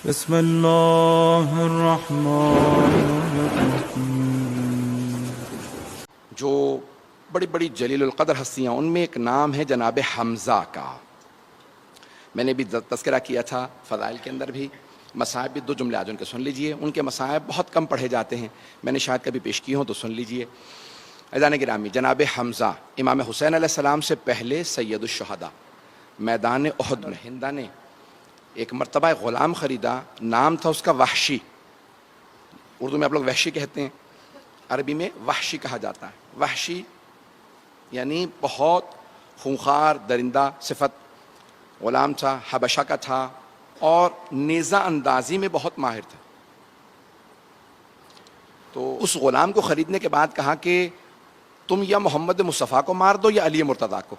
بسم اللہ الرحمن الرحیم۔ جو بڑی بڑی جلیل القدر ہستیاں، ان میں ایک نام ہے جناب حمزہ کا۔ میں نے بھی تذکرہ کیا تھا فضائل کے اندر بھی، مصائب بھی دو جملے آج ان کے سن لیجئے، ان کے مصائب بہت کم پڑھے جاتے ہیں، میں نے شاید کبھی پیش کی ہوں تو سن لیجئے۔ عزیزان گرامی، جناب حمزہ امام حسین علیہ السلام سے پہلے سید الشہداء، میدان احد میں ہندا نے ایک مرتبہ غلام خریدا، نام تھا اس کا وحشی، اردو میں آپ لوگ وحشی کہتے ہیں، عربی میں وحشی کہا جاتا ہے۔ وحشی یعنی بہت خونخوار درندہ صفت غلام تھا، حبشہ کا تھا اور نیزہ اندازی میں بہت ماہر تھا۔ تو اس غلام کو خریدنے کے بعد کہا کہ تم یا محمد مصطفیٰ کو مار دو یا علی مرتضیٰ کو،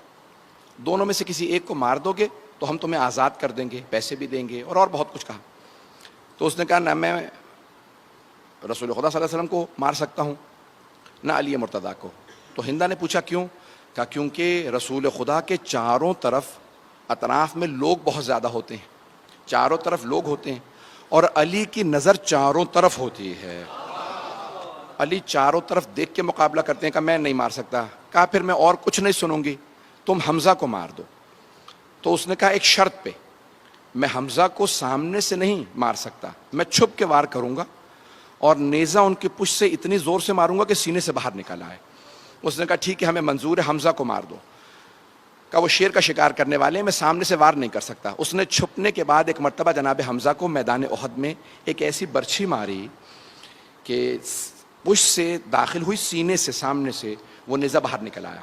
دونوں میں سے کسی ایک کو مار دو گے تو ہم تمہیں آزاد کر دیں گے، پیسے بھی دیں گے اور بہت کچھ کہا۔ تو اس نے کہا نہ میں رسول خدا صلی اللہ علیہ وسلم کو مار سکتا ہوں نہ علی مرتضیٰ کو۔ تو ہندا نے پوچھا کیوں؟ کہا کیونکہ رسول خدا کے چاروں طرف اطراف میں لوگ بہت زیادہ ہوتے ہیں، چاروں طرف لوگ ہوتے ہیں اور علی کی نظر چاروں طرف ہوتی ہے، علی چاروں طرف دیکھ کے مقابلہ کرتے ہیں۔ کہا میں نہیں مار سکتا۔ کہا پھر میں اور کچھ نہیں سنوں گی، تم حمزہ کو مار دو۔ تو اس نے کہا ایک شرط پہ، میں حمزہ کو سامنے سے نہیں مار سکتا، میں چھپ کے وار کروں گا اور نیزہ ان کی پشت سے اتنی زور سے ماروں گا کہ سینے سے باہر نکل آئے۔ اس نے کہا ٹھیک ہے ہمیں منظور ہے، حمزہ کو مار دو۔ کہا وہ شیر کا شکار کرنے والے، میں سامنے سے وار نہیں کر سکتا۔ اس نے چھپنے کے بعد ایک مرتبہ جناب حمزہ کو میدان احد میں ایک ایسی برچھی ماری کہ پشت سے داخل ہوئی، سینے سے سامنے سے وہ نیزہ باہر نکل آیا۔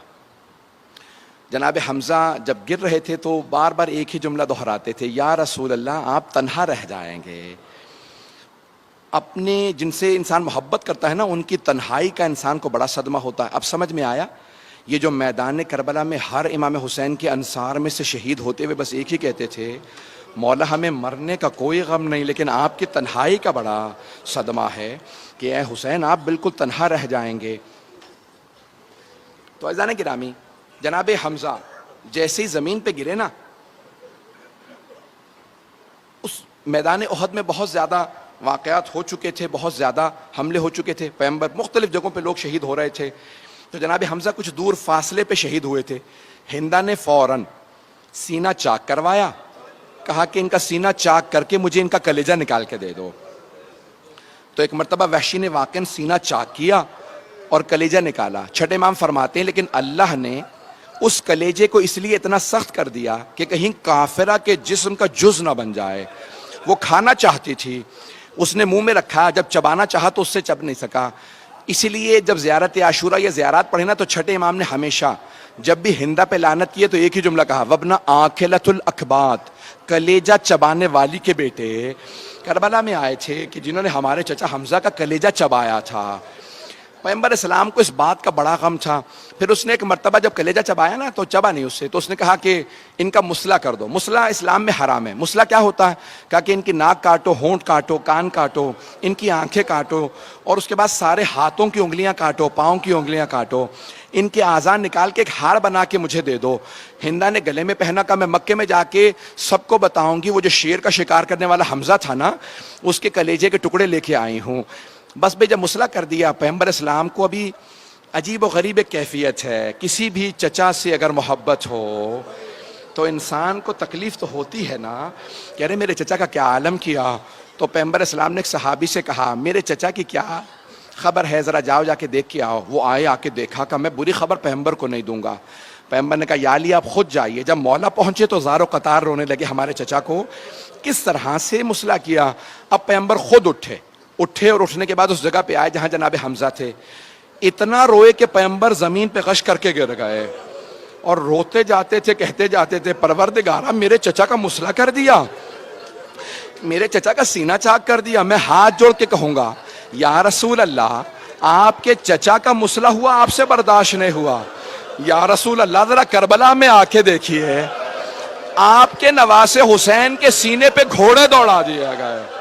جناب حمزہ جب گر رہے تھے تو بار بار ایک ہی جملہ دہراتے تھے، یا رسول اللہ آپ تنہا رہ جائیں گے۔ اپنے جن سے انسان محبت کرتا ہے نا، ان کی تنہائی کا انسان کو بڑا صدمہ ہوتا ہے۔ اب سمجھ میں آیا یہ جو میدان کربلا میں ہر امام حسین کے انصار میں سے شہید ہوتے ہوئے بس ایک ہی کہتے تھے، مولا ہمیں مرنے کا کوئی غم نہیں لیکن آپ کی تنہائی کا بڑا صدمہ ہے کہ اے حسین آپ بالکل تنہا رہ جائیں گے۔ تو عزیزان گرامی، جناب حمزہ جیسے ہی زمین پہ گرے نا، اس میدان احد میں بہت زیادہ واقعات ہو چکے تھے، بہت زیادہ حملے ہو چکے تھے، پیغمبر مختلف جگہوں پہ لوگ شہید ہو رہے تھے۔ تو جناب حمزہ کچھ دور فاصلے پہ شہید ہوئے تھے۔ ہندا نے فوراً سینہ چاک کروایا، کہا کہ ان کا سینہ چاک کر کے مجھے ان کا کلیجہ نکال کے دے دو۔ تو ایک مرتبہ وحشی نے واقعاً سینہ چاک کیا اور کلیجہ نکالا۔ چھٹے امام فرماتے ہیں لیکن اللہ نے اس کلیجے کو اس لیے اتنا سخت کر دیا کہ کہیں کافرہ کے جسم کا جز نہ بن جائے۔ وہ کھانا چاہتی تھی، اس نے منہ میں رکھا، جب چبانا چاہا تو اس سے چب نہیں سکا۔ اسی لیے جب زیارت عاشورہ یا زیارات پڑھے نا تو چھٹے امام نے ہمیشہ جب بھی ہندا پہ لعنت کیے تو ایک ہی جملہ کہا، وَابْنَ آکِلَةُ الْأَكْبَاتِ، کلیجہ چبانے والی کے بیٹے۔ کربلا میں آئے تھے کہ جنہوں نے ہمارے چچا حمزہ کا کلیجہ چبایا تھا۔ پیغمبر اسلام کو اس بات کا بڑا غم تھا۔ پھر اس نے ایک مرتبہ جب کلیجہ چبایا نا تو چبا نہیں اس سے، تو اس نے کہا کہ ان کا مسلح کر دو۔ مسلح اسلام میں حرام ہے۔ مسلح کیا ہوتا ہے؟ کہا کہ ان کی ناک کاٹو، ہونٹ کاٹو، کان کاٹو، ان کی آنکھیں کاٹو اور اس کے بعد سارے ہاتھوں کی انگلیاں کاٹو، پاؤں کی انگلیاں کاٹو، ان کے اعضاء نکال کے ایک ہار بنا کے مجھے دے دو۔ ہندا نے گلے میں پہنا، کہا میں مکے میں جا کے سب کو بتاؤں گی وہ جو شیر کا شکار کرنے والا حمزہ تھا نا، اس کے کلیجے کے ٹکڑے لے کے آئی ہوں۔ بس بھئی جب مسلح کر دیا، پیغمبر اسلام کو ابھی عجیب و غریب ایک کیفیت ہے، کسی بھی چچا سے اگر محبت ہو تو انسان کو تکلیف تو ہوتی ہے نا کہ ارے میرے چچا کا کیا عالم کیا۔ تو پیغمبر اسلام نے ایک صحابی سے کہا میرے چچا کی کیا خبر ہے، ذرا جاؤ جا کے دیکھ کے آؤ۔ وہ آئے، آ کے دیکھا کہ میں بری خبر پیغمبر کو نہیں دوں گا۔ پیغمبر نے کہا یا علی آپ خود جائیے۔ جب مولا پہنچے تو زار و قطار رونے لگے ہمارے چچا کو کس طرح سے مسلح کیا۔ اب پیغمبر خود اٹھے اور اٹھنے کے بعد اس جگہ پہ آئے جہاں جناب حمزہ تھے۔ اتنا روئے کہ پیغمبر زمین پہ غش کر کے گر گئے اور روتے جاتے تھے، کہتے جاتے تھے پروردگارا میرے چچا کا مسلح کر دیا، میرے چچا کا سینہ چاک کر دیا۔ میں ہاتھ جوڑ کے کہوں گا یا رسول اللہ آپ کے چچا کا مسلح ہوا، آپ سے برداشت نہیں ہوا۔ یا رسول اللہ ذرا کربلا میں آ کے دیکھیے، آپ کے نواسے حسین کے سینے پہ گھوڑے دوڑا دیے گئے۔